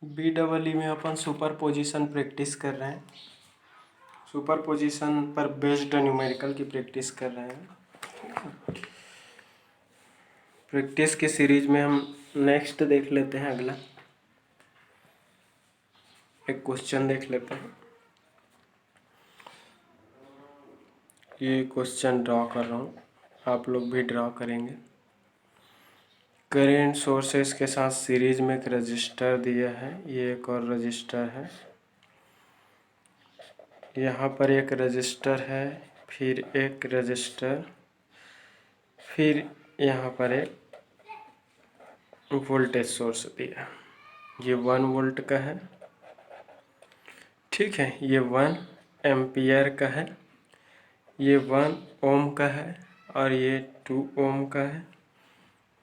BEE में अपन super position practice कर रहे हैं। सुपर पोजीशन पर बेस्ड न्यूमेरिकल की प्रैक्टिस कर रहे हैं। प्रैक्टिस के सीरीज में हम नेक्स्ट देख लेते हैं। अगला एक क्वेश्चन देख लेते हैं। ये क्वेश्चन ड्रॉ कर रहा हूँ, आप लोग भी ड्रॉ करेंगे। करेंट सोर्सेस के साथ सीरीज में एक रजिस्टर दिया है, ये एक और रजिस्टर है। यहाँ पर एक रजिस्टर है, फिर एक रजिस्टर, फिर यहाँ पर एक वोल्टेज सोर्स दिया। ये 1 वोल्ट का है, ठीक है। ये 1 एम्पियर का है, ये 1 ओम का है और ये 2 ओम का है।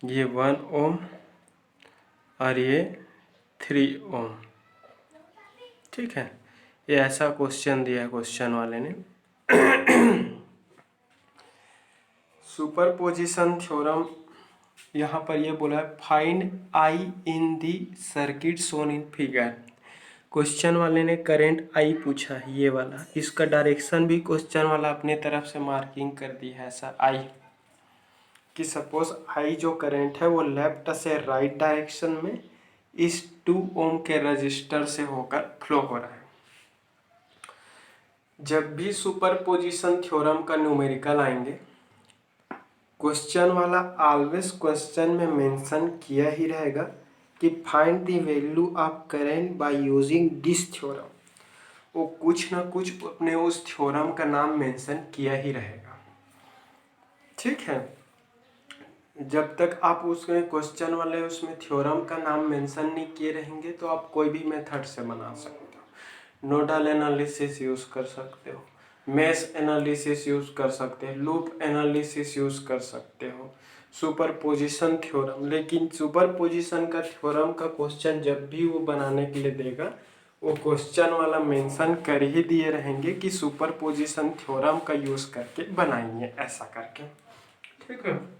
ये 1 ओम और ये 3 ओम, ठीक है। ये ऐसा क्वेश्चन दिया है क्वेश्चन वाले ने। सुपरपोजिशन थ्योरम यहाँ पर ये बोला है, find I in the circuit shown in figure. Question वाले ने करंट आई पूछा है, ये वाला। इसका डायरेक्शन भी क्वेश्चन वाला अपने तरफ से मार्किंग कर दी है ऐसा आई, कि सपोज आई जो करंट है वो लेफ्ट से राइट डायरेक्शन में इस 2 ओम के रजिस्टर से होकर फ्लो हो रहा है। जब भी सुपरपोजिशन थ्योरम का न्यूमेरिकल आएंगे, क्वेश्चन वाला ऑलवेज क्वेश्चन में मेंशन किया ही रहेगा कि find the value of current by using this theorem. वो कुछ ना कुछ अपने उस थ्योरम का नाम मेंशन किया ही रहेगा, ठीक है। जब तक आप उसमें क्वेश्चन वाले उसमें थ्योरम का नाम मेंशन नहीं किए रहेंगे तो आप कोई भी मेथड से बना सकते हो। नोडल एनालिसिस यूज कर सकते हो, मेश एनालिसिस यूज कर सकते हो, लूप एनालिसिस यूज कर सकते हो, सुपरपोजिशन थ्योरम। लेकिन सुपरपोजिशन का थ्योरम का क्वेश्चन जब भी वो बनाने के लिए देगा, वो क्वेश्चन वाला मेंशन कर ही दिए रहेंगे कि सुपरपोजिशन थ्योरम का यूज करके बनाएंगे ऐसा करके, ठीक है।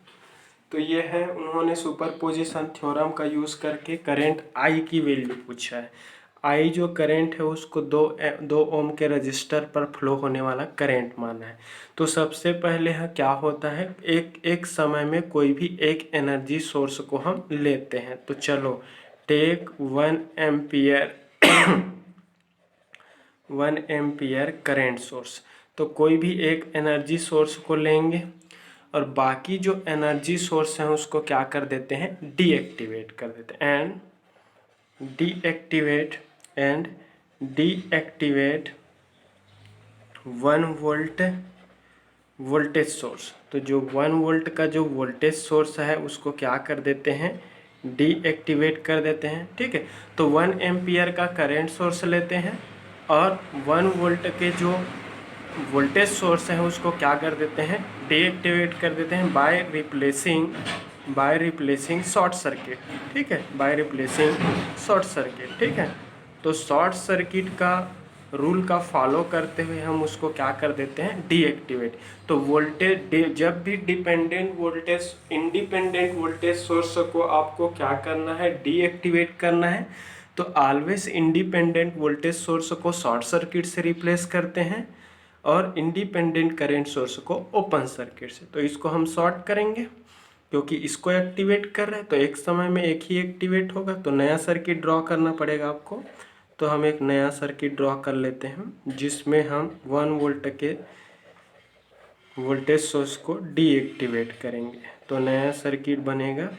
तो ये है, उन्होंने सुपरपोजिशन थ्योरम का यूज करके करंट आई की वैल्यू पूछा है। आई जो करंट है उसको 2 ओम के रजिस्टर पर फ्लो होने वाला करंट माना है। तो सबसे पहले क्या होता है, एक समय में कोई भी एक एनर्जी सोर्स को हम लेते हैं। तो चलो take 1 ampere 1 ampere current source. तो कोई भी एक एनर्जी सोर्स को लेंगे और बाकी जो एनर्जी सोर्स हैं उसको क्या कर देते हैं, डीएक्टिवेट कर देते हैं। And deactivate 1 volt voltage source. तो जो 1 वोल्ट का जो वोल्टेज सोर्स है उसको क्या कर देते हैं, डीएक्टिवेट कर देते हैं, ठीक है। तो 1 एम्पियर का करंट सोर्स लेते हैं और 1 वोल्ट के जो वोल्टेज सोर्स है उसको क्या कर देते हैं, डीएक्टिवेट कर देते हैं बाय रिप्लेसिंग शॉर्ट सर्किट, ठीक है, बाय रिप्लेसिंग शॉर्ट सर्किट, ठीक है। तो शॉर्ट सर्किट का रूल का फॉलो करते हुए हम उसको क्या कर देते हैं, डीएक्टिवेट। तो वोल्टेज जब भी इंडिपेंडेंट वोल्टेज सोर्स को आपको क्या करना है, डीएक्टिवेट करना है, तो ऑलवेज इंडिपेंडेंट वोल्टेज सोर्स को शॉर्ट सर्किट से रिप्लेस करते हैं और इंडिपेंडेंट करंट सोर्स को ओपन सर्किट से। तो इसको हम शॉर्ट करेंगे क्योंकि इसको एक्टिवेट कर रहे हैं, तो एक समय में एक ही एक्टिवेट होगा, तो नया सर्किट ड्रॉ करना पड़ेगा आपको। तो हम एक नया सर्किट ड्रॉ कर लेते हैं जिसमें हम 1 वोल्ट के वोल्टेज सोर्स को डीएक्टिवेट करेंगे। तो नया सर्किट बनेगा,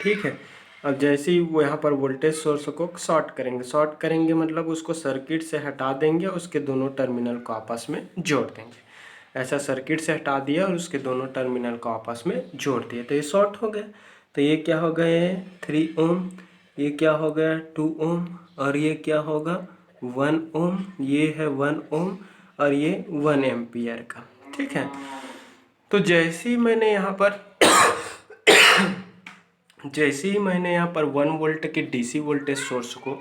ठीक है। अब जैसे ही वो यहाँ पर वोल्टेज सोर्स को शॉर्ट करेंगे मतलब उसको सर्किट से हटा देंगे, उसके दोनों टर्मिनल को आपस में जोड़ देंगे। ऐसा सर्किट से हटा दिया और उसके दोनों टर्मिनल को आपस में जोड़ दिया, तो ये शॉर्ट हो गया। तो ये क्या हो गया, 3 ओम, ये क्या हो गया 2 ओम, और ये क्या होगा 1 ओम, ये है 1 ओम और ये 1 एम्पियर का, ठीक है। तो जैसे ही मैंने यहाँ पर 1 वोल्ट के डीसी वोल्टेज सोर्स को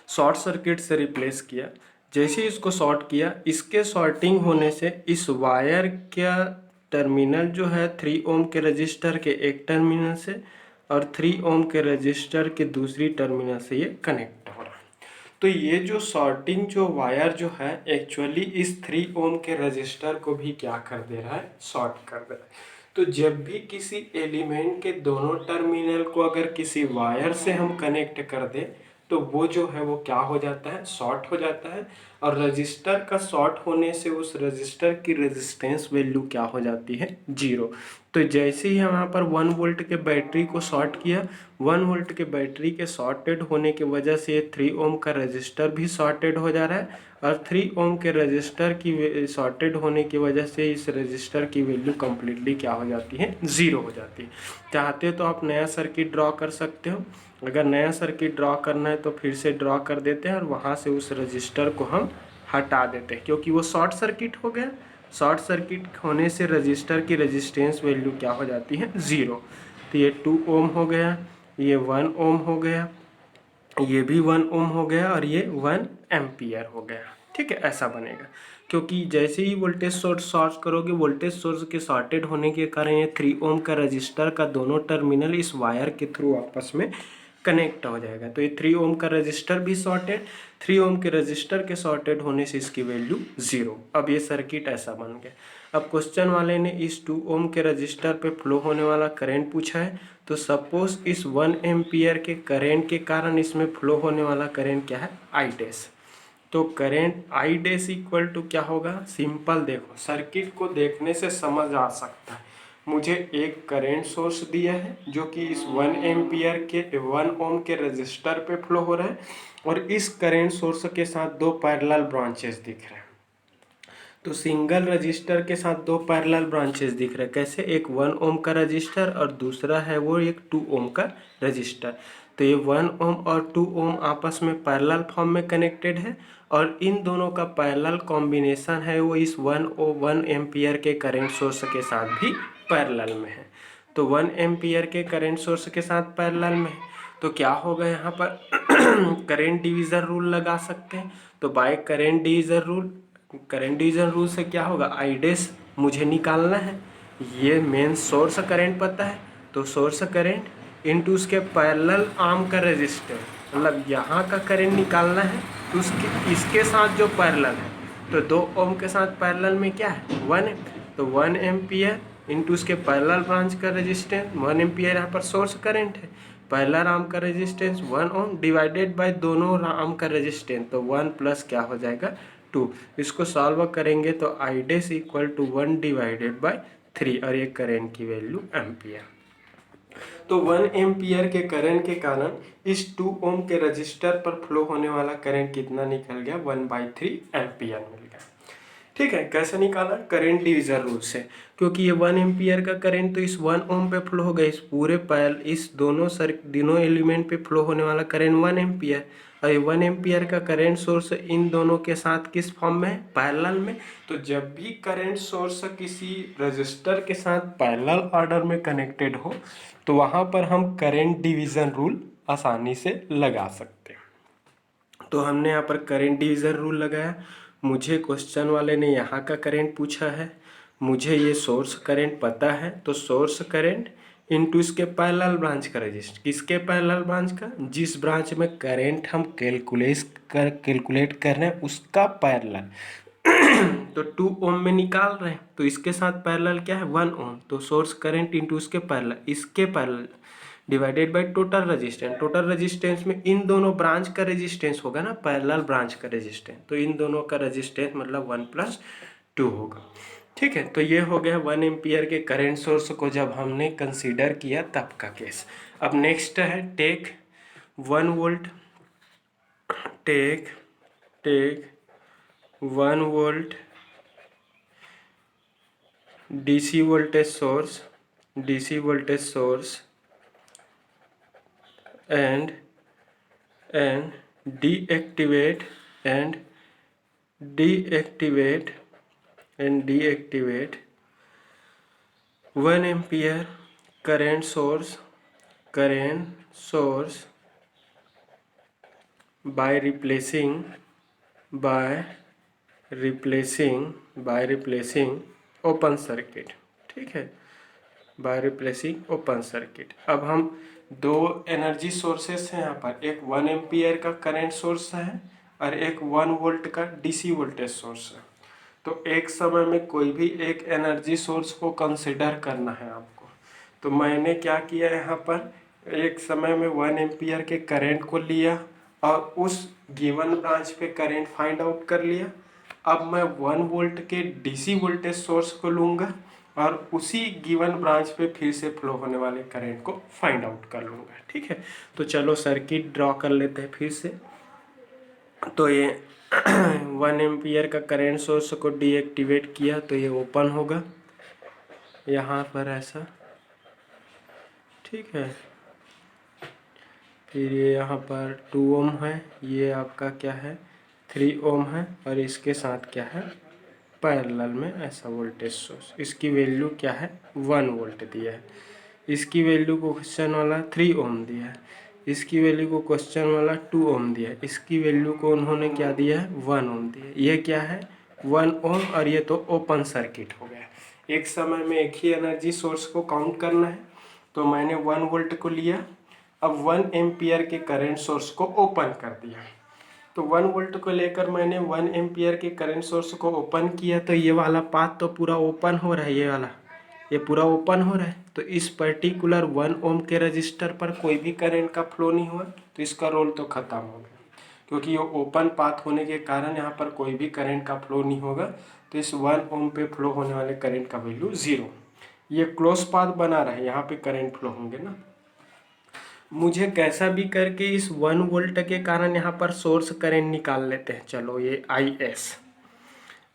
शॉर्ट सर्किट से रिप्लेस किया, जैसे ही इसको शॉर्ट किया, इसके शॉर्टिंग होने से इस वायर का टर्मिनल जो है 3 ओम के रजिस्टर के एक टर्मिनल से और 3 ओम के रजिस्टर के दूसरी टर्मिनल से ये कनेक्ट हो रहा है। तो ये जो शॉर्टिंग जो वायर जो है एक्चुअली इस 3 ओम के रजिस्टर को भी क्या कर दे रहा है, शॉर्ट कर दे रहा है। तो जब भी किसी एलिमेंट के दोनों टर्मिनल को अगर किसी वायर से हम कनेक्ट कर दे तो वो जो है वो क्या हो जाता है, शॉर्ट हो जाता है। और रजिस्टर का शॉर्ट होने से उस रजिस्टर की रेजिस्टेंस वैल्यू क्या हो जाती है, 0। तो जैसे ही हम यहाँ पर 1 वोल्ट के बैटरी को शॉर्ट किया, 1 वोल्ट के बैटरी के शॉर्टेड होने की वजह से 3 ओम का रजिस्टर भी शॉर्टेड हो जा रहा है और 3 ओम के रजिस्टर की शॉर्टेड होने की वजह से इस रजिस्टर की वैल्यू कम्प्लीटली क्या हो जाती है, 0 हो जाती है। चाहते हो तो आप नया सर्किट ड्रॉ कर सकते हो। अगर नया सर्किट ड्रॉ करना है तो फिर से ड्रॉ कर देते हैं और वहाँ से उस रजिस्टर को हम हटा देते हैं क्योंकि वो शॉर्ट सर्किट हो गया। शॉर्ट सर्किट होने से रजिस्टर की रेजिस्टेंस वैल्यू क्या हो जाती है, 0। तो ये 2 ओम हो गया, ये 1 ओम हो गया, ये भी 1 ओम हो गया और ये 1 एम्पियर हो गया। ठीक है, ऐसा बनेगा क्योंकि जैसे ही वोल्टेज सोर्स शॉर्ट करोगे, वोल्टेज सोर्स के शॉर्टेड होने के कारण ये 3 ओम का रजिस्टर का दोनों टर्मिनल इस वायर के थ्रू आपस में कनेक्ट हो जाएगा। तो ये 3 ओम का रजिस्टर भी शॉर्टेड, 3 ओम के रजिस्टर के शॉर्टेड होने से इसकी वैल्यू 0। अब ये सर्किट ऐसा बन गया। अब क्वेश्चन वाले ने इस 2 ओम के रजिस्टर पे फ्लो होने वाला करंट पूछा है। तो सपोज इस 1 एम्पियर के करंट के कारण इसमें फ्लो होने वाला करंट क्या है, आई डैश। तो current I dash equal to क्या होगा, सिंपल देखो सर्किट को देखने से समझ आ सकता है। मुझे एक करंट सोर्स दिया है जो कि इस 1 एम्पियर के 1 ओम के रजिस्टर पे फ्लो हो रहा है और इस करंट सोर्स के साथ 2 पैरेलल ब्रांचेस दिख रहे हैं। तो सिंगल रजिस्टर के साथ 2 पैरेलल ब्रांचेस दिख रहे हैं। कैसे, एक 1 ओम का रजिस्टर और दूसरा है वो एक 2 ओम का रजिस्टर। तो ये 1 ओम और 2 ओम आपस में पैरेलल फॉर्म में कनेक्टेड है और इन दोनों का पैरेलल कॉम्बिनेशन है वो इस 1 एम्पियर के करंट सोर्स के साथ भी पैरेलल में है। तो 1 एम्पियर के करंट सोर्स के साथ पैरेलल में है तो क्या होगा, यहाँ पर करंट डिवीजन रूल लगा सकते हैं। तो बाय करंट डिवीजन रूल से क्या होगा, आई डैश मुझे निकालना है। ये मेन सोर्स करंट पता है तो सोर्स करंट इनटू उसके पैरेलल आर्म का रेजिस्टेंस, मतलब यहाँ का करंट निकालना है तो उसके इसके साथ जो पैरेलल है तो 2 ओम के साथ पैरेलल में क्या है, 1 है। तो 1 एम्पियर इंटू उसके पैरेलल ब्रांच का रेजिस्टेंस, 1 एम्पियर यहाँ पर सोर्स करंट है, पैरेलल आर्म का रेजिस्टेंस 1 ओम डिवाइडेड बाय दोनों आर्म का रेजिस्टेंस, तो 1 प्लस क्या हो जाएगा, 2। इसको सॉल्व करेंगे तो I dash equal to 1 divided by 3 और ये करंट की वैल्यू एम्पियर। तो 1 एम्पियर के करंट के कारण इस 2 ओम के रजिस्टर पर फ्लो होने वाला करंट कितना निकल गया, 1/3 एम्पियर मिल गया। ठीक है, कैसे निकाला, करंट डिवीजन रूल से। क्योंकि ये 1 एम्पियर का करंट तो इस 1 ओम पे फ्लो होगा, इस पूरे इस दोनों एलिमेंट पे फ्लो होने वाला करंट 1 एम्पियर और ये 1 एम्पियर का करंट सोर्स इन दोनों के साथ किस फॉर्म में है, पैरेलल में। तो जब भी करंट सोर्स किसी रजिस्टर के साथ पैरेलल ऑर्डर में कनेक्टेड हो तो वहाँ पर हम करंट डिवीजन रूल आसानी से लगा सकते हैं। तो हमने यहाँ पर करंट डिवीजन रूल लगाया। मुझे क्वेश्चन वाले ने यहाँ का करंट पूछा है, मुझे ये सोर्स करंट पता है तो सोर्स करंट इनटू इसके पैरेलल ब्रांच का रजिस्टर, किसके पैरेलल ब्रांच का, जिस ब्रांच में करंट हम कैलकुलेट कर रहे हैं उसका पैरेलल। तो 2 ओम में निकाल रहे हैं तो इसके साथ पैरेलल क्या है, 1 ओम, तो सोर्स करंट इनटू इसके parallel divided by total resistance में इन दोनों ब्रांच का रेजिस्टेंस होगा ना, पैरेलल ब्रांच का रेजिस्टेंस, तो इन दोनों का रेजिस्टेंस मतलब 1+2 होगा। ठीक है, तो ये हो गया 1 एम्पियर के करंट सोर्स को जब हमने कंसीडर किया तब का केस। अब नेक्स्ट है take 1 volt, take 1 volt DC voltage source and deactivate 1 ampere current source by replacing open circuit। ठीक है, बाय रिप्लेसिंग ओपन सर्किट। अब हम दो एनर्जी सोर्सेस हैं यहाँ पर, एक 1 एम्पियर का करंट सोर्स है और एक 1 वोल्ट का डीसी वोल्टेज सोर्स है। तो एक समय में कोई भी एक एनर्जी सोर्स को कंसिडर करना है आपको। तो मैंने क्या किया यहाँ पर, एक समय में 1 एम्पियर के करंट को लिया और उस गिवन ब्रांच पे करंट फाइंड आउट कर लिया। अब मैं 1 वोल्ट के डीसी वोल्टेज सोर्स को लूँगा और उसी गिवन ब्रांच पे फिर से फ्लो होने वाले करंट को फाइंड आउट कर लूँगा। ठीक है, तो चलो सर्किट ड्रॉ कर लेते हैं फिर से। तो ये 1 एम्पियर का करंट सोर्स को डीएक्टिवेट किया तो ये ओपन होगा यहाँ पर ऐसा। ठीक है, फिर ये यहाँ पर 2 ओम है, ये आपका क्या है 3 ओम है और इसके साथ क्या है पैरेलल में ऐसा वोल्टेज सोर्स। इसकी वैल्यू क्या है 1 वोल्ट दिया है। इसकी वैल्यू को क्वेश्चन वाला 3 ओम दिया है। इसकी वैल्यू को क्वेश्चन वाला 2 ओम दिया है। इसकी वैल्यू को उन्होंने क्या दिया है 1 ओम दिया है। ये क्या है 1 ओम और ये तो ओपन सर्किट हो गया। एक समय में एक ही एनर्जी सोर्स को काउंट करना है। तो मैंने 1 वोल्ट को लिया, अब 1 एम्पियर के करंट सोर्स को ओपन कर दिया। तो 1 वोल्ट को लेकर मैंने 1 एम्पियर के करंट सोर्स को ओपन किया तो ये वाला पाथ तो पूरा ओपन हो रहा है, ये वाला ये पूरा ओपन हो रहा है। तो इस पर्टिकुलर 1 ओम के रजिस्टर पर कोई भी करंट का फ्लो नहीं हुआ तो इसका रोल तो ख़त्म हो गया, क्योंकि ये ओपन पाथ होने के कारण यहाँ पर कोई भी करंट का फ्लो नहीं होगा। तो इस 1 ओम पे फ्लो होने वाले करंट का वैल्यू 0। ये क्लोज पाथ बना रहा है, यहाँ पे करंट फ्लो होंगे ना। मुझे कैसा भी करके इस 1 वोल्ट के कारण यहाँ पर सोर्स करंट निकाल लेते हैं। चलो ये IS,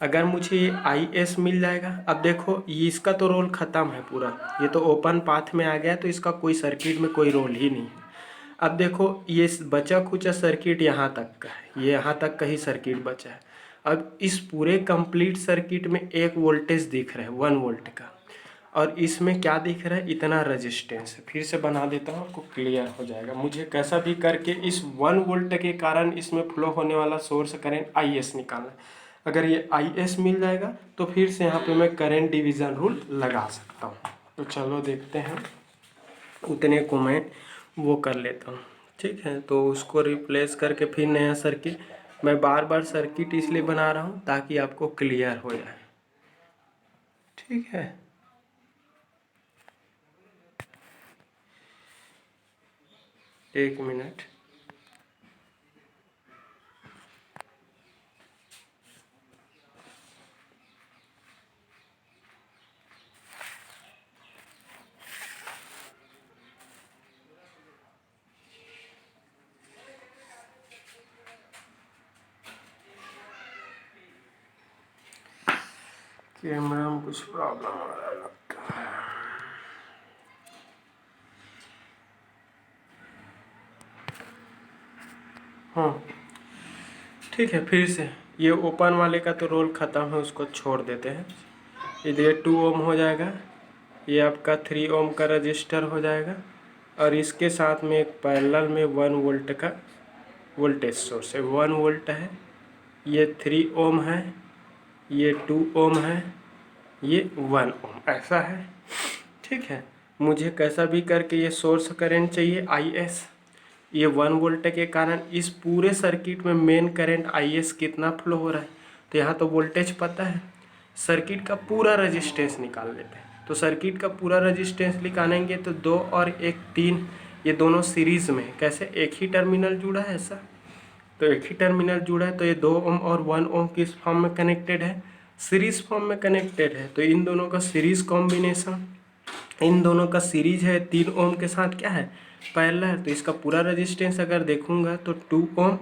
अगर मुझे ये IS मिल जाएगा। अब देखो ये इसका तो रोल ख़त्म है पूरा, ये तो ओपन पाथ में आ गया तो इसका कोई सर्किट में कोई रोल ही नहीं है। अब देखो ये बचा खुचा सर्किट यहाँ तक का है, ये यहाँ तक का ही सर्किट बचा है। अब इस पूरे कंप्लीट सर्किट में एक वोल्टेज दिख रहा है 1 वोल्ट का, और इसमें क्या दिख रहा है इतना रेजिस्टेंस है। फिर से बना देता हूँ, आपको क्लियर हो जाएगा। मुझे कैसा भी करके इस 1 वोल्ट के कारण इसमें फ्लो होने वाला सोर्स करंट IS निकालना है। अगर ये IS मिल जाएगा तो फिर से यहाँ पे मैं करंट डिवीज़न रूल लगा सकता हूँ। तो चलो देखते हैं, उतने को मैं वो कर लेता हूँ। ठीक है, तो उसको रिप्लेस करके फिर नया सर्किट, मैं बार बार सर्किट इसलिए बना रहा हूँ ताकि आपको क्लियर हो जाए। ठीक है, एक मिनट। कैमरा में कुछ प्रॉब्लम आ रहा है लगता है। हाँ ठीक है, फिर से ये ओपन वाले का तो रोल ख़त्म है, उसको छोड़ देते हैं। इधर 2 ओम हो जाएगा, ये आपका 3 ओम का रजिस्टर हो जाएगा और इसके साथ में एक पैरेलल में 1 वोल्ट का वोल्टेज सोर्स है। 1 वोल्ट है, ये 3 ओम है, ये 2 ओम है, ये 1 ओम ऐसा है। ठीक है, मुझे कैसा भी करके ये सोर्स करंट चाहिए IS। ये 1 वोल्ट के कारण इस पूरे सर्किट में मेन करंट IS कितना फ्लो हो रहा है। तो यहाँ तो वोल्टेज पता है, सर्किट का पूरा रेजिस्टेंस निकाल लेते हैं। तो सर्किट का पूरा रेजिस्टेंस निकालेंगे तो 2 और 1 3, ये दोनों सीरीज़ में, कैसे एक ही टर्मिनल जुड़ा है ऐसा। तो एक ही टर्मिनल जुड़ा है तो ये 2 ओम और 1 ओम किस फॉर्म में कनेक्टेड है, सीरीज फॉर्म में कनेक्टेड है। तो इन दोनों का सीरीज कॉम्बिनेशन, इन दोनों का सीरीज है 3 ओम के साथ क्या है पैरेलल। तो इसका पूरा रेजिस्टेंस अगर देखूंगा तो 2 ओम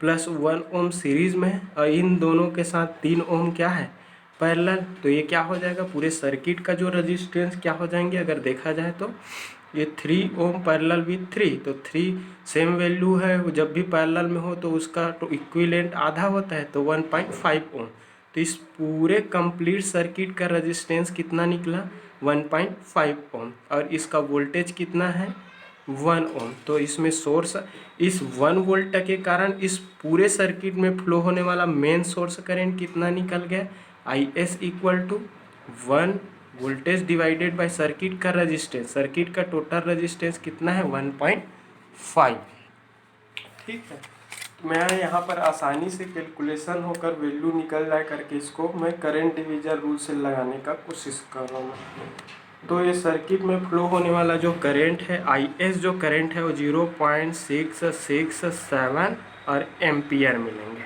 प्लस 1 ओम सीरीज में है और इन दोनों के साथ 3 ओम क्या है पैरेलल। तो ये क्या हो जाएगा, पूरे सर्किट का जो रेजिस्टेंस क्या हो जाएंगे अगर देखा जाए तो ये 3 ओम पैरेलल विथ 3, तो 3 सेम वैल्यू है, जब भी पैरेलल में हो तो उसका तो इक्विवेलेंट आधा होता है तो 1.5 ओम। तो इस पूरे कंप्लीट सर्किट का रेजिस्टेंस कितना निकला 1.5 ओम और इसका वोल्टेज कितना है 1 ओम। तो इसमें सोर्स इस 1 वोल्ट के कारण इस पूरे सर्किट में फ्लो होने वाला मेन सोर्स करंट कितना निकल गया IS equal to 1 voltage divided by circuit का रेजिस्टेंस, सर्किट का टोटल रेजिस्टेंस कितना है 1.5। ठीक है, तो मैं यहाँ पर आसानी से कैलकुलेशन होकर वैल्यू निकल जाए करके इसको मैं करंट डिवीजन रूल से लगाने का कोशिश कर रहा हूँ। तो ये सर्किट में फ्लो होने वाला जो करंट है IS जो करंट है वो 0.667 और एम्पियर मिलेंगे।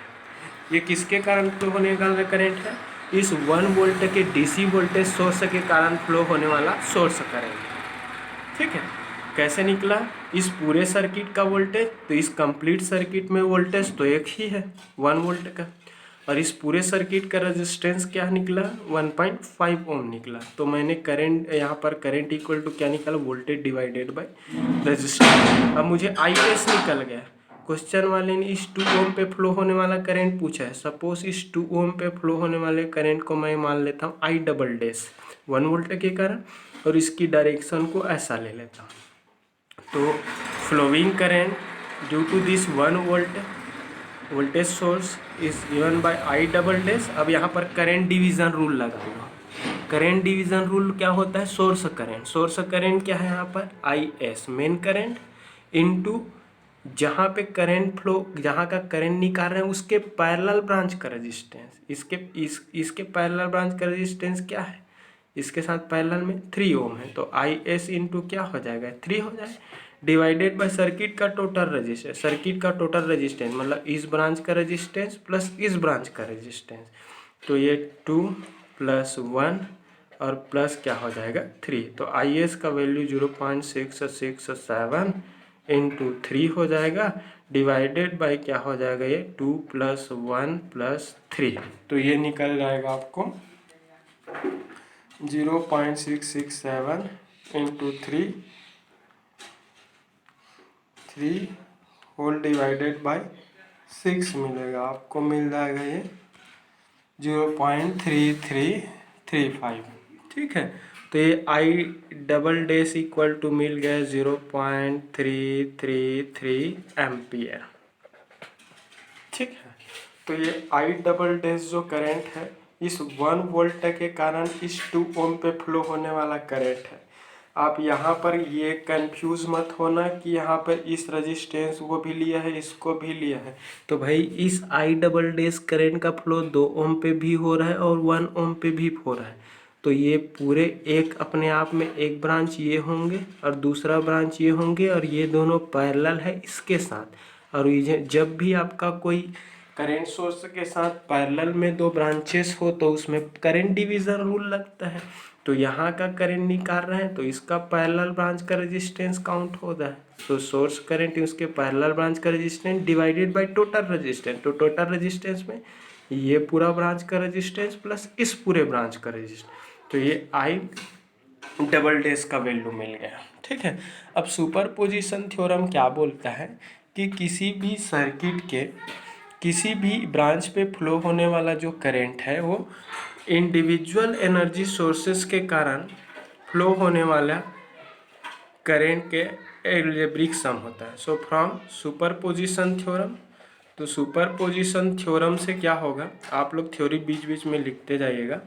ये किसके कारण फ्लो होने वाला करंट है? इस 1 वोल्ट के DC वोल्टेज सोर्स के कारण फ्लो होने वाला सोर्स करंट। ठीक है, कैसे निकला? इस पूरे सर्किट का वोल्टेज, तो इस कंप्लीट सर्किट में वोल्टेज तो एक ही है 1 वोल्ट का, और इस पूरे सर्किट का रेजिस्टेंस क्या निकला 1.5 ओम निकला। तो मैंने करंट यहाँ पर करंट इक्वल टू क्या निकाला, वोल्टेज डिवाइडेड बाय रेजिस्टेंस। अब मुझे IS निकल गया। क्वेश्चन वाले ने इस 2 ओम पे फ्लो होने वाला करंट पूछा है। सपोज इस 2 ओम पे फ्लो होने वाले करंट को मैं मान लेता हूँ I डबल डैश 1 वोल्ट के कारण, और इसकी डायरेक्शन को ऐसा ले लेता हूँ। तो flowing current due to this 1 volt voltage source is given by I double dash. अब यहाँ पर करंट डिवीजन रूल लगाऊंगा। करंट डिवीजन रूल क्या होता है? Source current. सोर्स करंट क्या है यहाँ पर IS मेन करंट इनटू जहाँ पे करंट फ्लो, जहाँ का करंट निकाल रहे हैं उसके पैरेलल ब्रांच का रेजिस्टेंस। इसके पैरेलल ब्रांच का रेजिस्टेंस क्या है? इसके साथ पैरेलल में 3 ओम है, तो IS इंटू क्या हो जाएगा 3 हो जाए, डिवाइडेड बाय सर्किट का टोटल रेजिस्टेंस। सर्किट का टोटल रेजिस्टेंस मतलब इस ब्रांच का रेजिस्टेंस प्लस इस ब्रांच का रेजिस्टेंस, तो ये 2 + 1 और प्लस क्या हो जाएगा 3। तो IS का वैल्यू 0.667 इंटू 3 हो जाएगा, डिवाइडेड बाय क्या हो जाएगा ये 2 + 1 + 3। तो ये निकल जाएगा आपको 0.667 इंटू 3 होल डिवाइडेड बाय 6 मिलेगा। आपको मिल जाएगा ये 0.3335। ठीक है, तो ये I double dash equal to मिल गया 0.333 एम्पियर। ठीक है, तो ये I डबल डैश जो करंट है इस 1 वोल्ट के कारण इस 2 ओम पे फ्लो होने वाला करंट है। आप यहाँ पर ये कंफ्यूज मत होना कि यहाँ पर इस रेजिस्टेंस को भी लिया है इसको भी लिया है। तो भाई इस I डबल डैश करंट का फ्लो 2 ओम पे भी हो रहा है और 1 ओम पे भी हो रहा है। तो ये पूरे एक अपने आप में एक ब्रांच ये होंगे और दूसरा ब्रांच ये होंगे, और ये दोनों पैरेलल है इसके साथ। और ये जब भी आपका कोई करंट सोर्स के साथ पैरेलल में 2 ब्रांचेस हो तो उसमें करंट डिवीजन रूल लगता है। तो यहाँ का करंट निकाल रहे हैं तो इसका पैरेलल ब्रांच का रेजिस्टेंस काउंट होता है। तो सोर्स करंट उसके पैरेलल ब्रांच का resistance divided by total resistance. तो टोटल रेजिस्टेंस में ये पूरा ब्रांच का रेजिस्टेंस प्लस इस पूरे ब्रांच का रेजिस्टेंस, तो ये I डबल डैश का वैल्यू मिल गया। ठीक है, अब सुपरपोजिशन थ्योरम क्या बोलता है कि किसी भी सर्किट के किसी भी ब्रांच पे फ्लो होने वाला जो करंट है वो इंडिविजुअल एनर्जी सोर्सेस के कारण फ्लो होने वाला करंट के एल्जेब्रिक सम होता है। सो फ्रॉम सुपरपोजिशन थ्योरम, तो सुपरपोजिशन थ्योरम से क्या होगा, आप लोग थ्योरी बीच बीच में लिखते जाइएगा।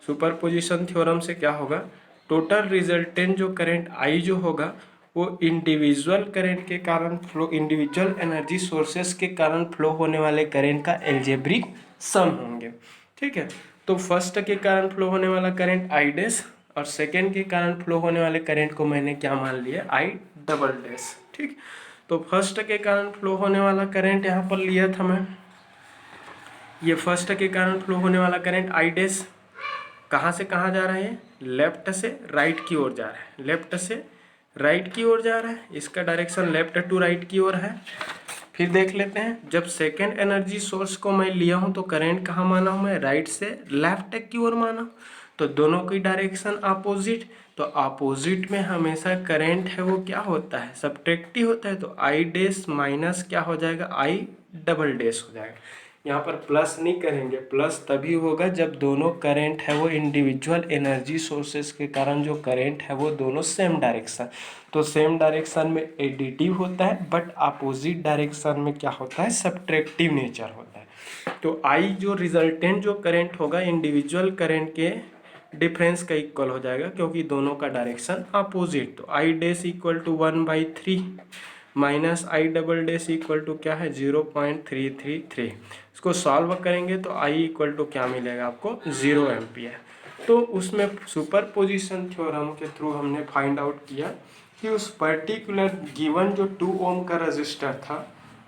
सुपरपोजिशन थ्योरम से क्या होगा, टोटल रिजल्टेंट जो करंट I जो होगा वो इंडिविजुअल करंट के कारण फ्लो, इंडिविजुअल एनर्जी सोर्सेस के कारण फ्लो होने वाले करंट का एल्जेब्रिक सम होंगे। ठीक है, तो फर्स्ट के कारण फ्लो होने वाला करंट I डैश और सेकेंड के कारण फ्लो होने वाले करंट को मैंने क्या मान लिया I डबल डैश। ठीक, तो फर्स्ट के कारण फ्लो होने वाला करंट यहाँ पर लिया था मैं, ये फर्स्ट के कारण फ्लो होने वाला करंट I डैश कहाँ से कहाँ जा रहा है, लेफ्ट से राइट की ओर जा रहा है, लेफ्ट से राइट की ओर जा रहा है, इसका डायरेक्शन लेफ्ट टू राइट की ओर है। फिर देख लेते हैं, जब सेकेंड एनर्जी सोर्स को मैं लिया हूँ तो करंट कहाँ माना हूँ मैं, राइट से लेफ्ट की ओर माना, तो दोनों की डायरेक्शन अपोजिट, तो अपोजिट में हमेशा करंट है वो क्या होता है, सब्ट्रैक्टिव होता है। तो I डैश माइनस क्या हो जाएगा, I डबल डैश हो जाएगा। यहाँ पर प्लस नहीं करेंगे, प्लस तभी होगा जब दोनों करंट है वो इंडिविजुअल एनर्जी सोर्सेस के कारण जो करंट है वो दोनों सेम डायरेक्शन, तो सेम डायरेक्शन में एडिटिव होता है, बट अपोजिट डायरेक्शन में क्या होता है, सब्ट्रैक्टिव नेचर होता है। तो I जो रिजल्टेंट जो करंट होगा इंडिविजुअल करंट के डिफरेंस का इक्वल हो जाएगा क्योंकि दोनों का डायरेक्शन अपोजिट। तो I dash equal to 1/3 minus I double dash equal to क्या है 0.333। इसको सॉल्व करेंगे तो आई इक्वल टू क्या मिलेगा आपको 0 एम्पियर। तो उसमें सुपरपोजिशन थ्योरम के थ्रू हमने फाइंड आउट किया कि उस पर्टिकुलर गिवन जो 2 ओम का रजिस्टर था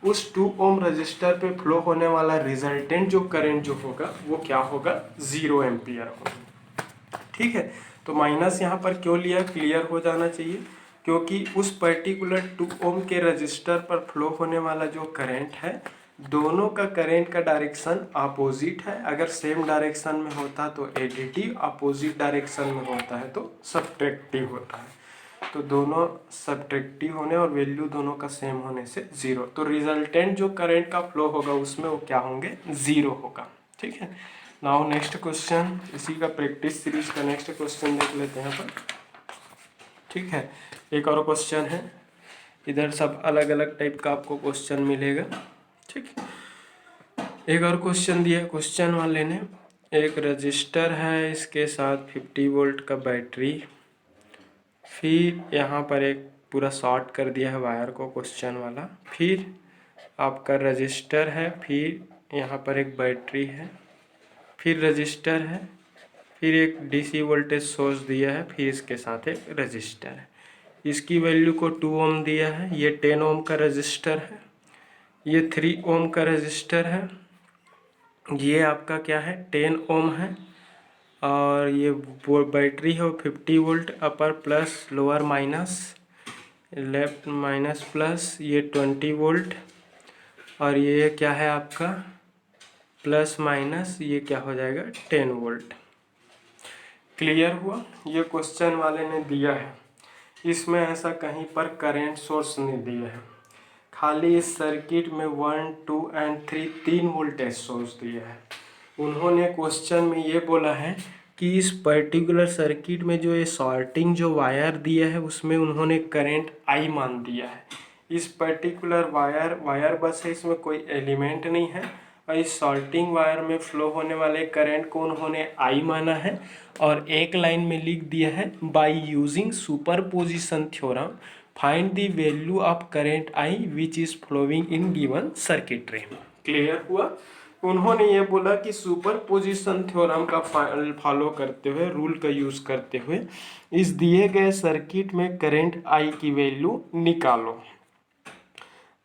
उस 2 ओम रजिस्टर पे फ्लो होने वाला रिजल्टेंट जो करंट जो होगा वो क्या होगा 0 एम्पियर होगा। ठीक है, तो माइनस यहाँ पर क्यों लिया क्लियर हो जाना चाहिए, क्योंकि उस पर्टिकुलर 2 ओम के रजिस्टर पर फ्लो होने वाला जो करंट है दोनों का करंट का डायरेक्शन अपोजिट है। अगर सेम डायरेक्शन में होता तो एडिटिव, अपोजिट डायरेक्शन में होता है तो सब्ट्रैक्टिव होता है। तो दोनों सब्ट्रैक्टिव होने और वैल्यू दोनों का सेम होने से 0, तो रिजल्टेंट जो करंट का फ्लो होगा उसमें वो क्या होंगे 0 होगा। ठीक है, नाउ नेक्स्ट क्वेश्चन, इसी का प्रैक्टिस सीरीज का नेक्स्ट क्वेश्चन देख लेते हैं अपन। ठीक है, एक और क्वेश्चन है, इधर सब अलग अलग टाइप का आपको क्वेश्चन मिलेगा। ठीक, एक और क्वेश्चन दिया क्वेश्चन वाले ने, एक रजिस्टर है इसके साथ 50 वोल्ट का बैटरी, फिर यहाँ पर एक पूरा शॉर्ट कर दिया है वायर को क्वेश्चन वाला, फिर आपका रजिस्टर है, फिर यहाँ पर एक बैटरी है, फिर रजिस्टर है, फिर एक डीसी वोल्टेज सोर्स दिया है, फिर इसके साथ एक रजिस्टर है। इसकी वैल्यू को 2 ओम दिया है, ये 10 ओम का रजिस्टर है, ये 3 ओम का रजिस्टर है, ये आपका क्या है 10 ओम है, और ये वो बैटरी है वो 50 वोल्ट अपर plus lower minus left minus plus, ये 20 वोल्ट, और ये क्या है आपका प्लस माइनस, ये क्या हो जाएगा 10 वोल्ट। क्लियर हुआ, ये क्वेश्चन वाले ने दिया है, इसमें ऐसा कहीं पर करंट सोर्स नहीं दिया है, खाली इस सर्किट में 1, 2 एंड 3 तीन वोल्टेज सोर्स दिया है। उन्होंने क्वेश्चन में ये बोला है कि इस पर्टिकुलर सर्किट में जो ये शॉर्टिंग जो वायर दिया है उसमें उन्होंने करंट आई मान दिया है। इस पर्टिकुलर वायर बस है, इसमें कोई एलिमेंट नहीं है, और इस शॉर्टिंग वायर में फ्लो होने वाले करंट को उन्होंने आई माना है, और एक लाइन में लिख दिया है by using superposition theorem find the value of current I which is flowing in given circuitry. Clear हुआ, उन्होंने ये बोला कि सुपरपोजिशन थ्योरम का फॉलो करते हुए, रूल का यूज करते हुए इस दिए गए सर्किट में करंट आई की वैल्यू निकालो।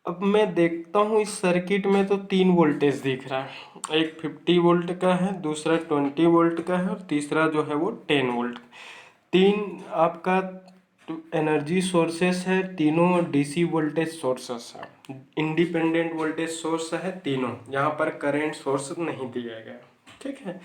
अब मैं देखता हूँ इस सर्किट में तो 3 वोल्टेज दिख रहा है, एक 50 वोल्ट का है, दूसरा 20 वोल्ट का है, और तीसरा जो है वो 10 वोल्ट। तीन आपका एनर्जी सोर्सेस है, तीनों डीसी वोल्टेज सोर्सेस है, इंडिपेंडेंट वोल्टेज सोर्स है तीनों, यहाँ पर करंट सोर्स नहीं दिया गया। ठीक है,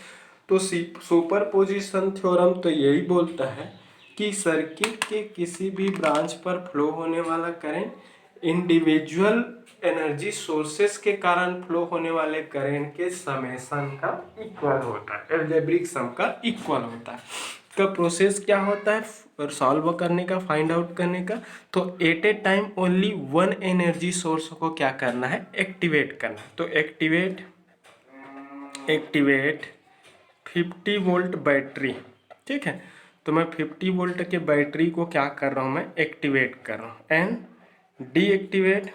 तो सुपरपोजिशन थ्योरम तो यही बोलता है कि सर्किट के किसी भी ब्रांच पर फ्लो होने वाला करंट इंडिविजुअल एनर्जी सोर्सेस के कारण फ्लो होने वाले करंट के समेशन का इक्वल होता है, एल्जेब्रिक सम का इक्वल होता है। का प्रोसेस क्या होता है सॉल्व करने का, फाइंड आउट करने का, तो at a time only one energy source को क्या करना है एक्टिवेट करना है। तो एक्टिवेट 50 वोल्ट बैटरी। ठीक है, तो मैं 50 वोल्ट के बैटरी को क्या कर रहा हूँ मैं एक्टिवेट कर रहा हूँ, and deactivate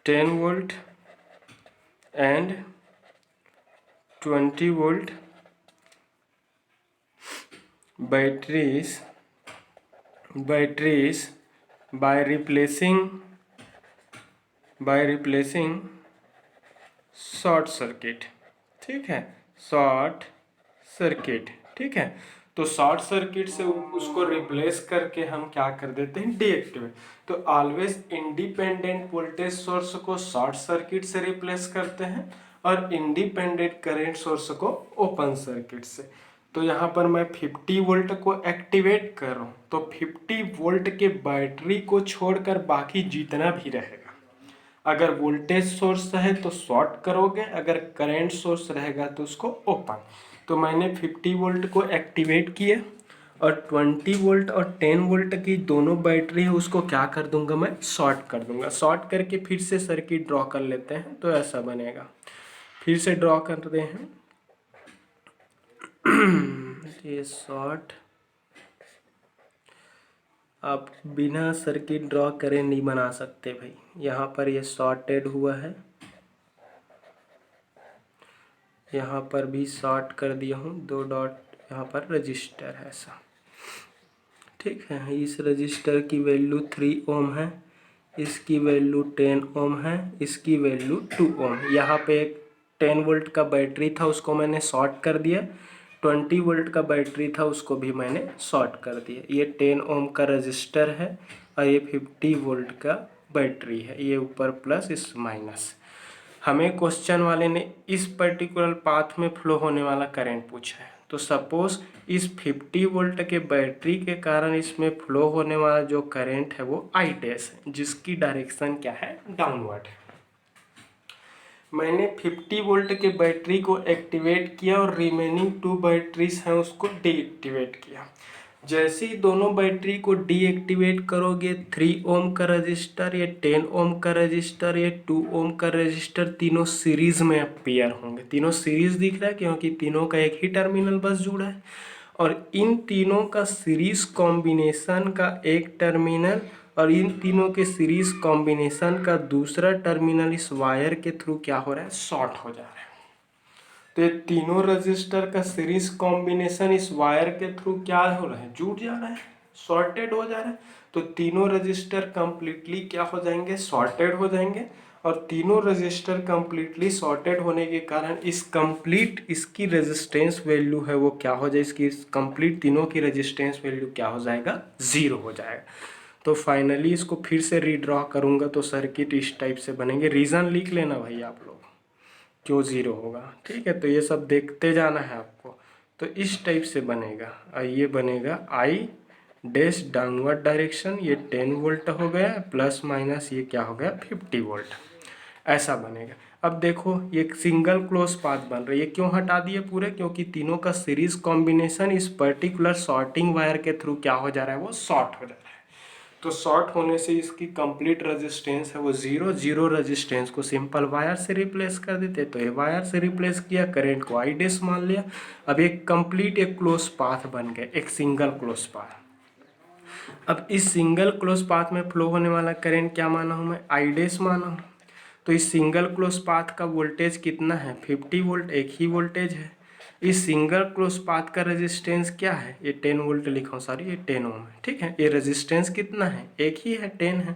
10 volt and 20 volt batteries by replacing short circuit. ठीक है, शॉर्ट सर्किट। ठीक है, तो शॉर्ट सर्किट से उसको रिप्लेस करके हम क्या कर देते हैं डीएक्टिवेट। तो ऑलवेज इंडिपेंडेंट वोल्टेज सोर्स को शॉर्ट सर्किट से रिप्लेस करते हैं और इंडिपेंडेंट करंट सोर्स को ओपन सर्किट से। तो यहाँ पर मैं 50 वोल्ट को एक्टिवेट कर रहा हूँ, तो 50 वोल्ट के बैटरी को छोड़कर बाकी जितना भी रहेगा, अगर वोल्टेज सोर्स है तो शॉर्ट करोगे, अगर करंट सोर्स रहेगा तो उसको ओपन। तो मैंने 50 वोल्ट को एक्टिवेट किया और 20 वोल्ट और 10 वोल्ट की दोनों बैटरी है उसको क्या कर दूंगा मैं शॉर्ट कर दूंगा। शॉर्ट करके फिर से सर्किट ड्रॉ कर लेते हैं, तो ऐसा बनेगा फिर से ड्रॉ करते हैं। ये शॉर्ट आप बिना सर्किट ड्रॉ करे नहीं बना सकते भाई। यहाँ पर ये शॉर्टेड हुआ है, यहाँ पर भी शॉर्ट कर दिया हूँ, 2 डॉट यहाँ पर रजिस्टर है ऐसा, ठीक है। इस रजिस्टर की वैल्यू 3 ओम है, इसकी वैल्यू 10 ओम है, इसकी वैल्यू 2 ओम। यहाँ पे एक 10 वोल्ट का बैटरी था, उसको मैंने शॉर्ट कर दिया। 20 वोल्ट का बैटरी था, उसको भी मैंने शॉर्ट कर दिया। ये 10 ओम का रजिस्टर है और ये 50 वोल्ट का बैटरी है, ये ऊपर प्लस इस माइनस। हमें क्वेश्चन वाले ने इस पर्टिकुलर पाथ में फ्लो होने वाला करंट पूछा है। तो सपोज इस 50 वोल्ट के बैटरी के कारण इसमें फ्लो होने वाला जो करंट है वो आई डैश है, जिसकी डायरेक्शन क्या है, डाउनवर्ड है। मैंने 50 वोल्ट के बैटरी को एक्टिवेट किया और रिमेनिंग 2 बैटरीज हैं उसको डीएक्टिवेट किया। जैसे ही दोनों बैटरी को डीएक्टिवेट करोगे, 3 ओम का रजिस्टर, ये 10 ओम का रजिस्टर, ये 2 ओम का रजिस्टर, तीनों सीरीज में अपीयर होंगे। तीनों सीरीज दिख रहा है क्योंकि तीनों का एक ही टर्मिनल बस जुड़ा है, और इन तीनों का सीरीज कॉम्बिनेशन का एक टर्मिनल और इन तीनों के सीरीज कॉम्बिनेशन का दूसरा टर्मिनल इस वायर के थ्रू क्या हो रहा है, शॉर्ट हो जा रहा है। तो ये तीनों रजिस्टर का सीरीज कॉम्बिनेशन इस वायर के थ्रू क्या हो रहा है, जुड़ जा रहा है, सॉर्टेड हो जा रहा है। तो तीनों रजिस्टर कंप्लीटली क्या हो जाएंगे, सॉर्टेड हो जाएंगे। और तीनों रजिस्टर कंप्लीटली सॉर्टेड होने के कारण इस कंप्लीट इसकी रेजिस्टेंस वैल्यू है वो क्या हो जाए, इसकी कंप्लीट तीनों की रेजिस्टेंस वैल्यू क्या हो जाएगा, 0 हो जाएगा। तो फाइनली इसको फिर से रीड्रॉ करूंगा तो सर्किट इस टाइप से बनेंगे। रीज़न लिख लेना भाई आप लोग क्यों 0 होगा, ठीक है। तो ये सब देखते जाना है आपको। तो इस टाइप से बनेगा और ये बनेगा आई डैश डाउनवर्ड डायरेक्शन, ये 10 वोल्ट हो गया, प्लस माइनस ये क्या हो गया, 50 वोल्ट, ऐसा बनेगा। अब देखो ये सिंगल क्लोज पाथ बन रही है, क्यों हटा दिए पूरे, क्योंकि तीनों का सीरीज कॉम्बिनेशन इस पर्टिकुलर शॉर्टिंग वायर के थ्रू क्या हो जा रहा है, वो शॉर्ट हो जा रहा है। तो शॉर्ट होने से इसकी कंप्लीट रेजिस्टेंस है वो 0, 0 रेजिस्टेंस को सिंपल वायर से रिप्लेस कर देते। तो ये वायर से रिप्लेस किया, करंट को आई डैश मान लिया। अब एक कंप्लीट एक क्लोज पाथ बन गया, एक सिंगल क्लोज पाथ। अब इस सिंगल क्लोज पाथ में फ्लो होने वाला करंट क्या माना हूँ मैं, आई डैश माना हूँ। तो इस सिंगल क्लोज पाथ का वोल्टेज कितना है, 50 वोल्ट, एक ही वोल्टेज है। इस सिंगल क्लोज पाथ का रेजिस्टेंस क्या है, ये 10 वोल्ट लिखा हूँ, सॉरी ये 10 ओम है, ठीक है। ये रेजिस्टेंस कितना है, एक ही है, 10 है।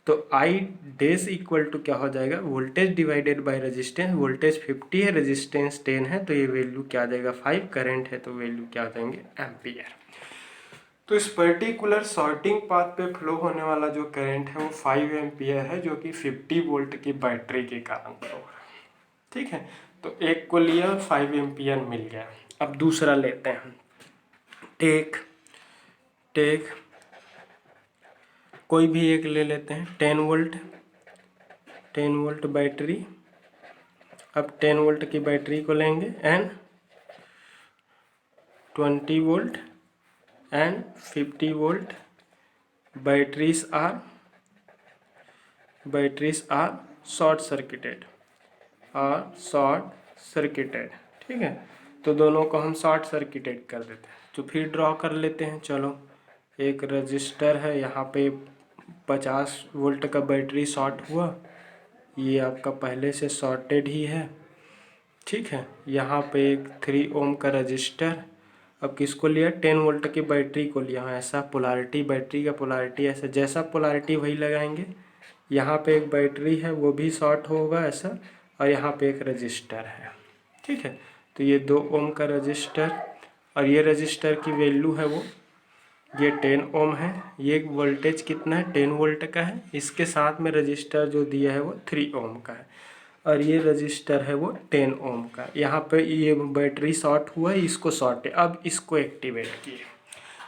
तो आई डैश इक्वल टू क्या हो जाएगा, voltage divided by resistance. Voltage 50 है, रेजिस्टेंस 10 है, तो ये वैल्यू क्या आ जाएगा, 5। करंट है तो वैल्यू क्या आ जाएंगे, एम्पियर। तो इस पर्टिकुलर शॉर्टिंग पाथ पे फ्लो होने वाला जो करंट है वो 5 एम्पियर है, जो कि 50 वोल्ट की बैटरी के कारण फ्लो हो रहा है, ठीक है। तो एक को लिया, 5 एम्पियर मिल गया। अब दूसरा लेते हैं, टेक कोई भी एक ले लेते हैं, 10 वोल्ट बैटरी। अब 10 वोल्ट की बैटरी को लेंगे and 20 volt and 50 volt batteries are short circuited, ठीक है। तो दोनों को हम शॉर्ट सर्किटेड कर देते हैं। तो फिर ड्रॉ कर लेते हैं, चलो। एक रजिस्टर है, यहाँ पे 50 वोल्ट का बैटरी शॉर्ट हुआ, ये आपका पहले से शॉर्टेड ही है, ठीक है। यहाँ पे एक 3 ओम का रजिस्टर। अब किसको लिया, 10 वोल्ट की बैटरी को लिया, ऐसा पोलैरिटी, बैटरी का पोलैरिटी ऐसा, जैसा पोलैरिटी वही लगाएंगे। यहाँ पे एक बैटरी है वो भी शॉर्ट होगा ऐसा, और यहाँ पे एक रजिस्टर है, ठीक है। तो ये 2 ओम का रजिस्टर और ये रजिस्टर की वैल्यू है वो, ये 10 ओम है। ये वोल्टेज कितना है, 10 वोल्ट का है। इसके साथ में रजिस्टर जो दिया है वो 3 ओम का है, और ये रजिस्टर है वो 10 ओम का। यहाँ पे ये बैटरी शॉर्ट हुआ है, इसको शॉर्ट है, अब इसको एक्टिवेट किए।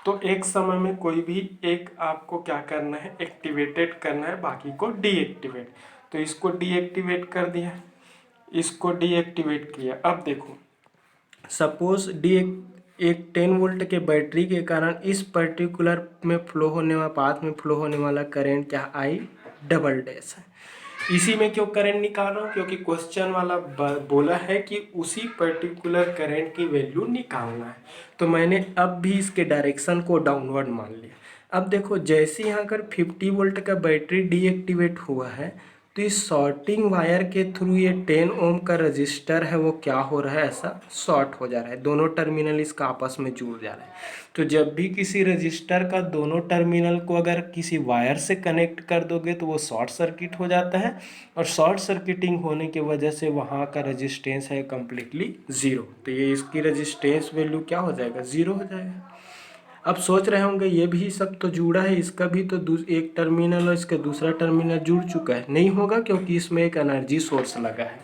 तो एक समय में कोई भी एक आपको क्या करना है, एक्टिवेटेड करना है, बाकी को डीएक्टिवेट। तो इसको डीएक्टिवेट कर दिया, इसको डीएक्टिवेट किया। अब देखो सपोज एक 10 वोल्ट के बैटरी के कारण इस पर्टिकुलर में फ्लो होने वाला पाथ में फ्लो होने वाला करंट क्या, आई डबल डैश है। इसी में क्यों करंट निकाल रहा हूँ, क्योंकि क्वेश्चन वाला बोला है कि उसी पर्टिकुलर करंट की वैल्यू निकालना है। तो मैंने अब भी इसके डायरेक्शन को डाउनवर्ड मान लिया। अब देखो जैसे यहाँ अगर 50 वोल्ट का बैटरी डीएक्टिवेट हुआ है तो इस शॉर्टिंग वायर के थ्रू ये 10 ओम का रजिस्टर है वो क्या हो रहा है, ऐसा शॉर्ट हो जा रहा है, दोनों टर्मिनल इसका आपस में जुड़ जा रहा है। तो जब भी किसी रजिस्टर का दोनों टर्मिनल को अगर किसी वायर से कनेक्ट कर दोगे तो वो शॉर्ट सर्किट हो जाता है, और शॉर्ट सर्किटिंग होने की वजह से वहाँ का रजिस्टेंस है कम्प्लीटली ज़ीरो। तो ये इसकी रजिस्टेंस वैल्यू क्या हो जाएगा, ज़ीरो हो जाएगा। अब सोच रहे होंगे ये भी सब तो जुड़ा है, इसका भी तो एक टर्मिनल और इसका दूसरा टर्मिनल जुड़ चुका है। नहीं होगा, क्योंकि इसमें एक एनर्जी सोर्स लगा है,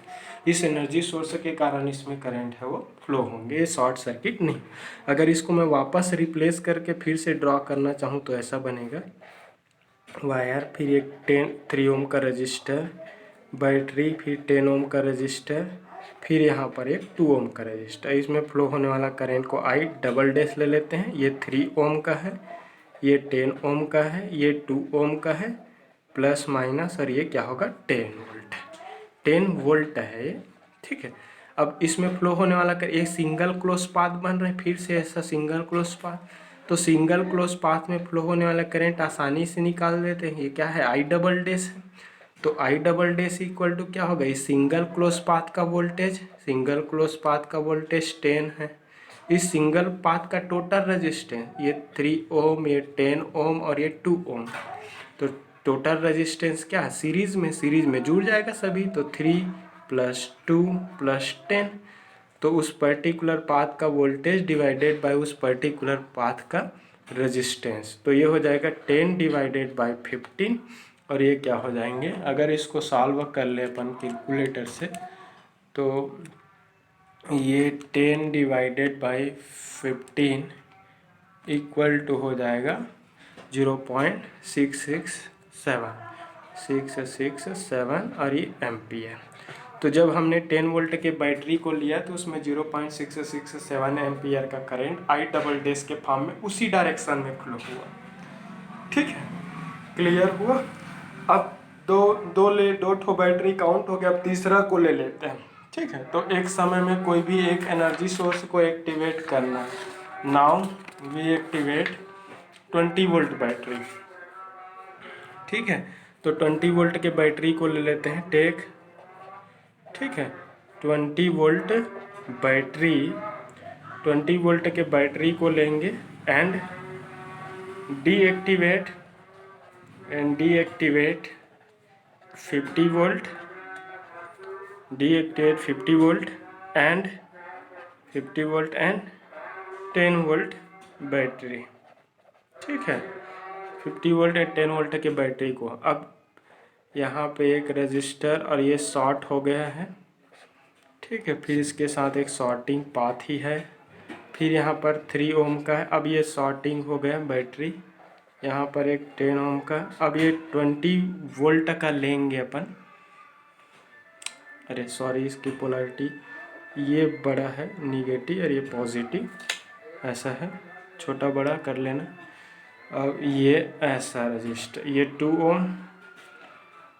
इस एनर्जी सोर्स के कारण इसमें करंट है वो फ्लो होंगे, ये शॉर्ट सर्किट नहीं। अगर इसको मैं वापस रिप्लेस करके फिर से ड्रॉ करना चाहूँ तो ऐसा बनेगा, वायर, फिर एक 3 ओम का रजिस्टर, बैटरी, फिर 10 ओम का रजिस्टर, फिर यहाँ पर एक 2 ओम का रजिस्टर। इसमें फ्लो होने वाला करंट को आई डबल डैश ले लेते हैं। ये 3 ओम का है, ये 10 ओम का है, ये 2 ओम का है, प्लस माइनस, और ये क्या होगा 10 वोल्ट। 10 वोल्ट है ये, ठीक है। अब इसमें फ्लो होने वाला कर एक सिंगल क्लोज पाथ बन रहा है, फिर से ऐसा सिंगल क्लोज पाथ। तो सिंगल क्लोज पाथ में फ्लो होने वाला करंट आसानी से निकाल देते हैं। ये क्या है, आई डबल डैश है। तो I double dash equal to क्या होगा, इस सिंगल क्लोज पाथ का वोल्टेज, सिंगल क्लोज पाथ का वोल्टेज 10 है। इस सिंगल पाथ का टोटल रेजिस्टेंस, ये 3 ओम, ये 10 ओम और ये 2 ओम। तो टोटल रेजिस्टेंस क्या है, सीरीज में जुड़ जाएगा सभी। तो 3 + 2 + 10, तो उस पर्टिकुलर पाथ का वोल्टेज डिवाइडेड बाय उस पर्टिकुलर पाथ का रेजिस्टेंस। तो ये हो जाएगा 10 / 15, और ये क्या हो जाएंगे, अगर इसको सॉल्व कर ले अपन कैलकुलेटर से तो ये 10 / 15 इक्वल टू हो जाएगा 0.667 और ये एम्पियर। तो जब हमने 10 वोल्ट के बैटरी को लिया तो उसमें 0.667 एम्पियर का करंट आई डबल डैश के फॉर्म में उसी डायरेक्शन में फ्लो हुआ। ठीक है, क्लियर हुआ। अब दो ठो बैटरी काउंट हो गया, अब तीसरा को ले लेते हैं। ठीक है, तो एक समय में कोई भी एक एनर्जी सोर्स को एक्टिवेट करना है। Now we activate 20 volt battery. ठीक है, तो 20 वोल्ट के बैटरी को ले लेते हैं टेक। ठीक है, 20 वोल्ट बैटरी, 20 वोल्ट के बैटरी को लेंगे and deactivate 50 volt, deactivate 50 volt and 50 volt and 10 volt battery. ठीक है, 50 वोल्ट एंड 10 वोल्ट के बैटरी को। अब यहाँ पे एक रजिस्टर और ये शॉर्ट हो गया है। ठीक है, फिर इसके साथ एक शॉर्टिंग पाथ ही है, फिर यहाँ पर 3 ओम का है। अब ये शॉर्टिंग हो गया बैटरी, यहाँ पर एक 10 ओम का। अब ये 20 वोल्ट का लेंगे अपन, अरे सॉरी इसकी पोलैरिटी ये बड़ा है निगेटिव और ये पॉजिटिव, ऐसा है, छोटा बड़ा कर लेना। अब ये ऐसा रजिस्टर, ये 2 ओम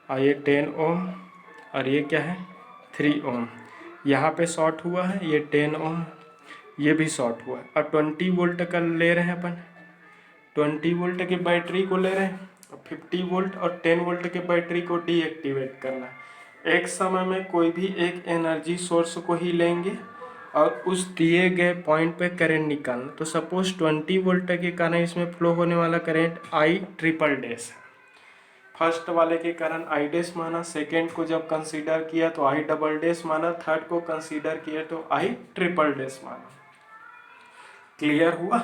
और ये 10 ओम और ये क्या है 3 ओम। यहाँ पे शॉर्ट हुआ है, ये 10 ओम, ये भी शॉर्ट हुआ है। और 20 वोल्ट का ले रहे हैं अपन, 20 वोल्ट की बैटरी को ले रहे हैं, 50 वोल्ट और 10 वोल्ट के बैटरी को डीएक्टिवेट करना है। एक समय में कोई भी एक एनर्जी सोर्स को ही लेंगे और उस दिए गए पॉइंट पे करंट निकालना। तो सपोज 20 वोल्ट के कारण इसमें फ्लो होने वाला करंट आई ट्रिपल डैश है। फर्स्ट वाले के कारण आई डैश माना, सेकेंड को जब कंसीडर किया तो आई डबल डैश माना, थर्ड को कंसीडर किया तो आई ट्रिपल डैश माना। क्लियर हुआ।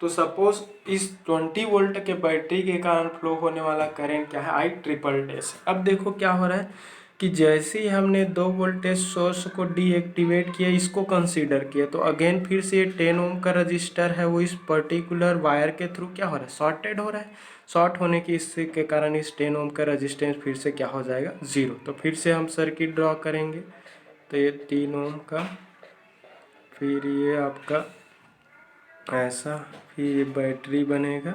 तो सपोज इस 20 वोल्ट के बैटरी के कारण फ्लो होने वाला करंट क्या है, आई ट्रिपल डैश। अब देखो क्या हो रहा है कि जैसे ही हमने 2 वोल्टेज सोर्स को डीएक्टिवेट किया, इसको कंसीडर किया, तो अगेन फिर से ये 10 ओम का रजिस्टर है वो इस पर्टिकुलर वायर के थ्रू क्या हो रहा है, शॉर्टेड हो रहा है। शॉर्ट होने की इससे के कारण इस 10 ओम का रजिस्टेंस फिर से क्या हो जाएगा, 0। तो फिर से हम सर्किट ड्रॉ करेंगे। तो ये 3 ओम का, फिर ये आपका ऐसा, फिर ये बैटरी बनेगा,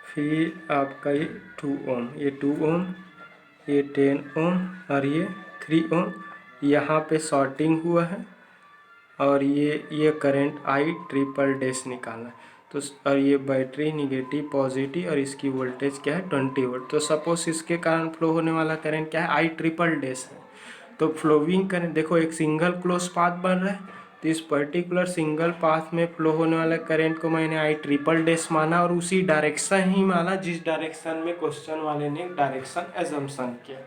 फिर आपका ये 2 ओम, ये 2 ओम, ये 10 ओम और ये 3 ओम। यहाँ पे शॉर्टिंग हुआ है और ये करंट आई ट्रिपल डैश निकालना है। तो और ये बैटरी निगेटिव पॉजिटिव और इसकी वोल्टेज क्या है 20 वोल्ट। तो सपोज इसके कारण फ्लो होने वाला करंट क्या है आई ट्रिपल डैश है। तो फ्लोविंग करंट देखो एक सिंगल क्लोज पाथ बन रहा है, तो इस पर्टिकुलर सिंगल पाथ में फ्लो होने वाला करंट को मैंने आई ट्रिपल डैश माना और उसी डायरेक्शन ही माना जिस डायरेक्शन में क्वेश्चन वाले ने डायरेक्शन एजम्पशन किया।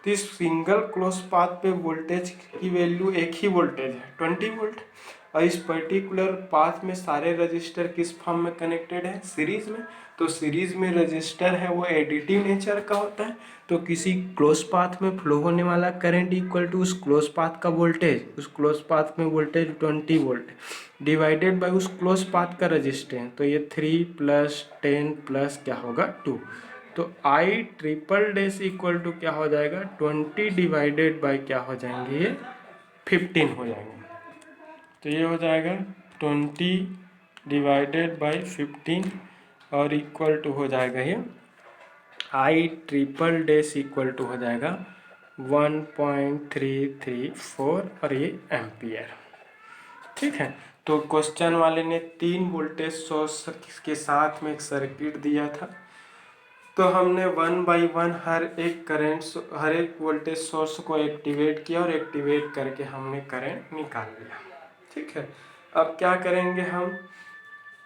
तो इस सिंगल क्लोज पाथ पे वोल्टेज की वैल्यू एक ही वोल्टेज है 20 वोल्ट और इस पर्टिकुलर पाथ में सारे रजिस्टर किस फॉर्म में कनेक्टेड है सीरीज में। तो सीरीज में रजिस्टर है वो एडिटिव नेचर का होता है। तो किसी क्लोज पाथ में फ्लो होने वाला करंट इक्वल टू उस क्लोज पाथ का वोल्टेज, उस क्लोज पाथ में वोल्टेज 20 वोल्ट डिवाइडेड बाय उस क्लोज पाथ का रजिस्टेंस। तो ये 3 + 10 + क्या होगा 2। तो I triple dash equal to क्या हो जाएगा 20 डिवाइडेड बाय क्या हो जाएंगे ये 15 हो जाएंगे। तो ये हो जाएगा 20 डिवाइडेड बाय 15 और इक्वल टू हो जाएगा ये I triple dash equal to हो जाएगा 1.334 और ये एम्पियर। ठीक है। तो क्वेश्चन वाले ने 3 वोल्टेज सोर्स के साथ में एक सर्किट दिया था। तो हमने 1 बाई 1 हर एक वोल्टेज सोर्स को एक्टिवेट किया और एक्टिवेट करके हमने करंट निकाल लिया। ठीक है। अब क्या करेंगे हम,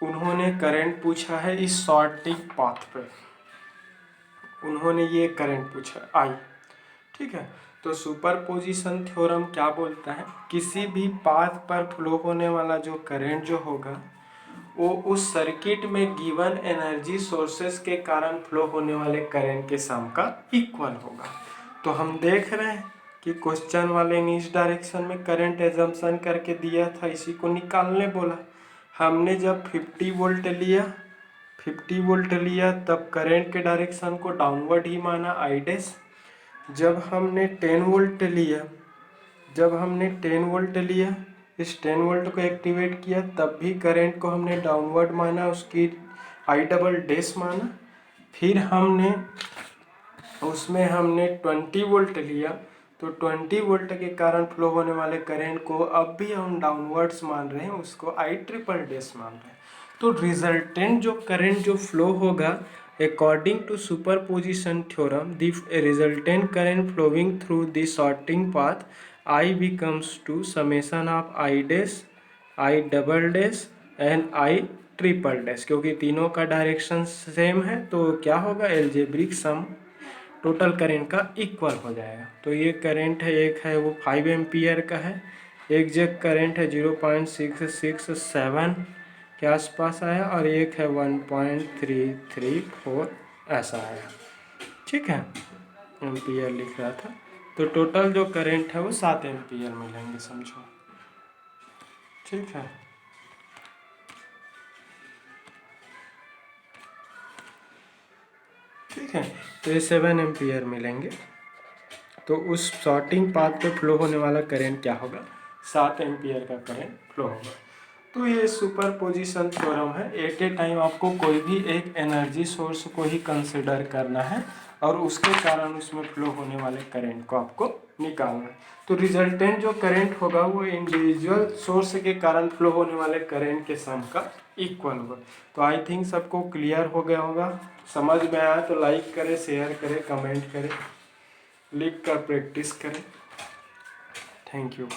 उन्होंने करंट पूछा है इस शॉर्टिंग पाथ पे, उन्होंने ये करंट पूछा आई। ठीक है। तो सुपरपोजिशन थ्योरम क्या बोलता है, किसी भी पाथ पर फ्लो होने वाला जो करंट जो होगा वो उस सर्किट में गिवन एनर्जी सोर्सेस के कारण फ्लो होने वाले करंट के सम का इक्वल होगा। तो हम देख रहे हैं कि क्वेश्चन वाले ने इस डायरेक्शन में करंट एजम्पशन करके दिया था, इसी को निकालने बोला। हमने जब 50 वोल्ट लिया तब करंट के डायरेक्शन को डाउनवर्ड ही माना आई डैश। जब हमने 10 वोल्ट लिया इस 10 वोल्ट को एक्टिवेट किया तब भी करंट को हमने डाउनवर्ड माना, उसकी आई डबल डैश माना। फिर हमने 20 वोल्ट लिया तो 20 वोल्ट के कारण फ्लो होने वाले करंट को अब भी हम डाउनवर्ड्स मान रहे हैं, उसको आई ट्रिपल डैश मान रहे हैं। तो रिजल्टेंट जो करंट जो फ्लो होगा according to superposition theorem the resultant current flowing through the shorting path I becomes to summation of I dash, I double dash and I triple dash. क्योंकि तीनों का डायरेक्शन सेम है तो क्या होगा एल्जेब्रिक सम टोटल करंट का equal हो जाएगा। तो ये करंट है, एक है वो 5 एम्पियर का है, एक जग करंट है 0.667 के आसपास आया और एक है 1.334 ऐसा आया। ठीक है, एम्पियर लिख रहा था। तो टोटल जो करंट है वो 7 एम्पियर मिलेंगे समझो। ठीक है। ठीक है, तो ये 7 एम्पियर मिलेंगे। तो उस शॉर्टिंग पाथ पे फ्लो होने वाला करंट क्या होगा 7 एम्पियर का करंट फ्लो होगा। तो ये सुपरपोजिशन थ्योरम है। एट ए टाइम आपको कोई भी एक एनर्जी सोर्स को ही कंसिडर करना है और उसके कारण उसमें फ्लो होने वाले करंट को आपको निकालना है। तो रिजल्टेंट जो करंट होगा वो इंडिविजुअल सोर्स के कारण फ्लो होने वाले करंट के सम का इक्वल होगा। तो आई थिंक सबको क्लियर हो गया होगा। समझ में आया तो लाइक करें, शेयर करें, कमेंट करें, लिख कर प्रैक्टिस करें। Thank you.